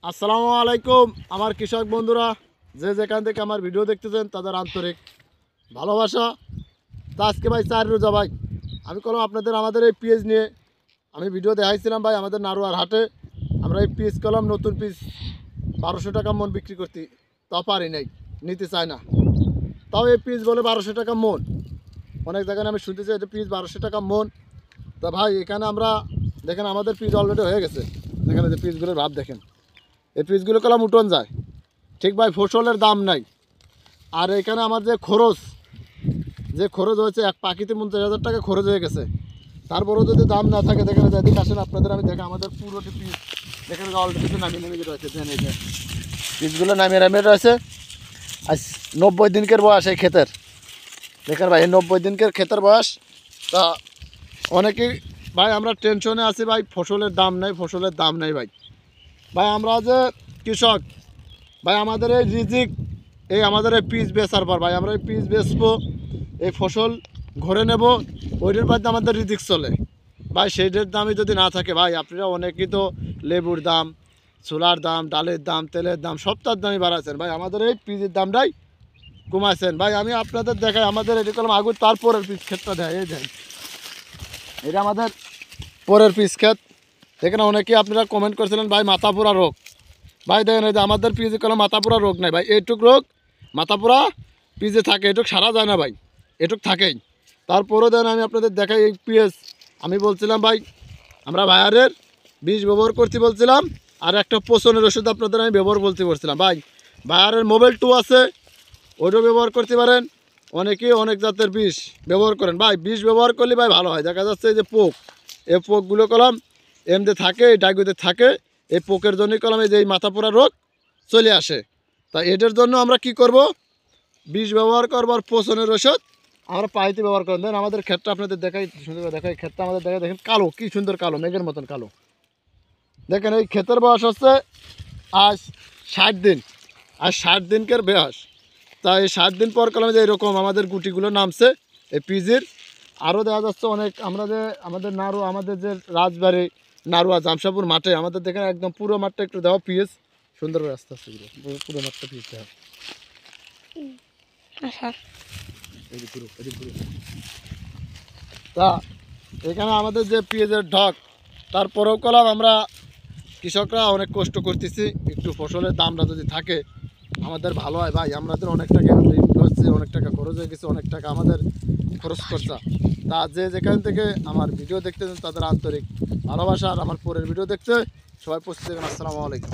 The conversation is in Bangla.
আসসালামু আলাইকুম আমার কৃষক বন্ধুরা, যে যেখান থেকে আমার ভিডিও দেখতেছেন তাদের আন্তরিক ভালোবাসা। তা আজকে ভাই 4 রোজা ভাই আমি করলাম আপনাদের আমাদের এই পিএস নিয়ে আমি ভিডিও দেখাইছিলাম ভাই। আমাদের নারুয়ার হাটে আমরা এই পিএস করলাম, নতুন পিস 1200 টাকা মন বিক্রি করতে, তাও পারি নাই, নিতে চায় না। তাও এই পিস বলে 1200 টাকা মন। অনেক জায়গায় আমি শুনতেছি এটা পিস 1200 টাকা মন। তা ভাই এখানে আমরা দেখেন আমাদের পিস অলরেডি হয়ে গেছে। দেখেন এই যে পিসগুলোর ভাব দেখেন, এই পিসগুলো কলাম উঠন যায় ঠিক ভাই, ফসলের দাম নাই। আর এখানে আমার যে খরচ হয়েছে এক পাখিতে 50,000 টাকা খরচ হয়ে গেছে, তারপরেও যদি দাম না থাকে দেখেন যেদিকে আসেন আপনাদের আমি দেখেন আমাদের পুরোটি পিস দেখেন অলরেডি নামিয়ে নামিয়ে রয়েছে। দেখেন এই যে পিসগুলো নামিয়ে নামিয়ে রয়েছে। আজ 90 দিনকের বয়স এই ক্ষেতের, দেখেন ভাই এই 90 দিনকের ক্ষেতের বয়স। তা অনেকেই ভাই আমরা টেনশনে আছি ভাই, ফসলের দাম নাই, ফসলের দাম নাই ভাই। ভাই আমরা যে কৃষক ভাই, আমাদের এই রিজিক এই আমাদের এই পিস বেচার পর ভাই আমরা এই পিস বেচবো, এই ফসল ঘরে নেব, ওইটার বাদে আমাদের রিজিক চলে ভাই। সেইটার দামই যদি না থাকে ভাই, আপনারা অনেকেই তো লেবুর দাম, ছোলার দাম, ডালের দাম, তেলের দাম সবটার দামই বাড়াচ্ছেন ভাই, আমাদের এই পিসের দামটাই কমাইছেন ভাই। আমি আপনাদের দেখাই আমাদের এটি কলম আগুন, তারপরের পিস ক্ষেতটা দেয় এই দেয়, এটা আমাদের পরের পিস ক্ষেত। দেখেন অনেকেই আপনারা কমেন্ট করছিলেন ভাই মাথা পোড়া রোগ, ভাই দেখেন এই যে আমাদের পিজে কোনো মাথা পোড়া রোগ নাই ভাই। এইটুক রোগ মাথা পোড়া পিজে থাকে, এটুক সারা যায় না ভাই, এটুক থাকেই। তারপরেও দেন আমি আপনাদের দেখাই এই পিএস। আমি বলছিলাম ভাই আমরা ভাইয়ারের বীজ ব্যবহার করতে বলছিলাম, আর একটা পোষণের ওষুধ আপনাদের আমি ব্যবহার বলতে বলছিলাম ভাই। ভাইয়ারের মোবাইল 2 আছে, ওইটাও ব্যবহার করতে পারেন। অনেকেই অনেক জাতের বিষ ব্যবহার করেন ভাই, বিষ ব্যবহার করলে ভাই ভালো হয়। দেখা যাচ্ছে এই যে পোক, এই পোকগুলো কলম এমনি থাকে, এই ডাইগুতে থাকে, এই পোকের জন্যই কলম এই যে এই মাথা পোড়া রোগ চলে আসে। তা এটার জন্য আমরা কি করব, বিষ ব্যবহার করবো আর পোষণের ওষুধ আমরা পাইতে ব্যবহার করেন। দেন আমাদের ক্ষেতটা আপনাদের দেখাই, সুন্দর করে দেখাই ক্ষেতটা আমাদের দেখাই। দেখেন কালো, কি সুন্দর কালো, মেঘের মতন কালো। দেখেন এই ক্ষেতের বয়স হচ্ছে আজ 60 দিন, আজ 60 দিনকের বয়স। তা এই 60 দিন পর কলমে যে এরকম আমাদের গুটিগুলো নামছে এই পিজির। আরও দেখা যাচ্ছে অনেক আমরা যে আমাদের আমাদের যে রাজবাড়ি নারুয়া জামশাপুর মাঠে আমাদের দেখেন একদম পুরো মাঠটা একটু দেওয়া পিএস সুন্দর রাস্তা আছে, পুরো মাঠটা পিএস দেওয়া। তা এখানে আমাদের যে পেঁয়াজের ঢক, তারপরেও কলাম আমরা কৃষকরা অনেক কষ্ট করতেছি, একটু ফসলের দামটা যদি থাকে আমাদের ভালো হয় ভাই। আমাদের অনেক টাকা হচ্ছে, অনেক টাকা খরচ হয়ে গেছে, অনেক টাকা আমাদের খরচ খরচা। তা যে যেখান থেকে আমার ভিডিও দেখতেছেন তাদের আন্তরিক ভালোবাসা, আর আমার পরের ভিডিও দেখতে সবাই প্রস্তুত থাকবেন। আসসালামু আলাইকুম।